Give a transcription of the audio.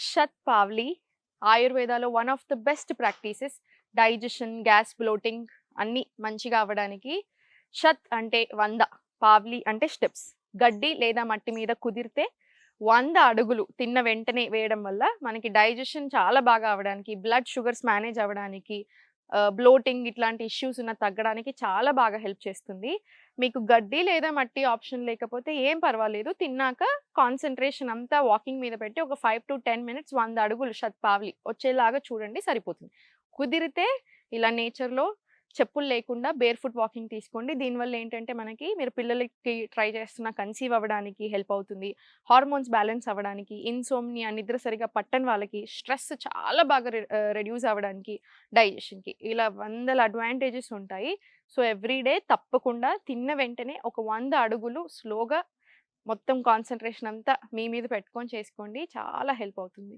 షత్పావ్లి ఆయుర్వేదాలో one of the best practices. Digestion, gas bloating అన్నీ మంచిగా అవ్వడానికి. షత్ అంటే 100, పావ్లి అంటే స్టెప్స్. గడ్డి లేదా మట్టి మీద కుదిరితే 100 అడుగులు తిన్న వెంటనే వేయడం వల్ల మనకి డైజెషన్ చాలా బాగా అవ్వడానికి, బ్లడ్ షుగర్స్ మేనేజ్ అవ్వడానికి, బ్లోటింగ్ ఇట్లాంటి ఇష్యూస్ ఉన్న తగ్గడానికి చాలా బాగా హెల్ప్ చేస్తుంది. మీకు గడ్డి లేదా మట్టి ఆప్షన్ లేకపోతే ఏం పర్వాలేదు. తిన్నాక కాన్సంట్రేషన్ అంతా వాకింగ్ మీద పెట్టి ఒక 5-10 మినిట్స్ 100 అడుగులు షత్పావ్లి వచ్చేలాగా చూడండి, సరిపోతుంది. కుదిరితే ఇలా నేచర్‌లో చెప్పులు లేకుండా బేర్ ఫుట్ వాకింగ్ తీసుకోండి. దీనివల్ల ఏంటంటే మనకి మీరు పిల్లలకి ట్రై చేస్తున్న కన్సీవ్ అవ్వడానికి హెల్ప్ అవుతుంది. హార్మోన్స్ బ్యాలెన్స్ అవ్వడానికి, ఇన్సోమ్నియా నిద్ర సరిగ్గా పట్టని వాళ్ళకి, స్ట్రెస్ చాలా బాగా రెడ్యూస్ అవ్వడానికి, డైజెషన్‌కి ఇలా వందల అడ్వాంటేజెస్ ఉంటాయి. సో, ఎవ్రీ డే తప్పకుండా తిన్న వెంటనే ఒక 100 అడుగులు స్లోగా మొత్తం కాన్సంట్రేషన్ అంతా మీ మీద పెట్టుకొని చేసుకోండి. చాలా హెల్ప్ అవుతుంది.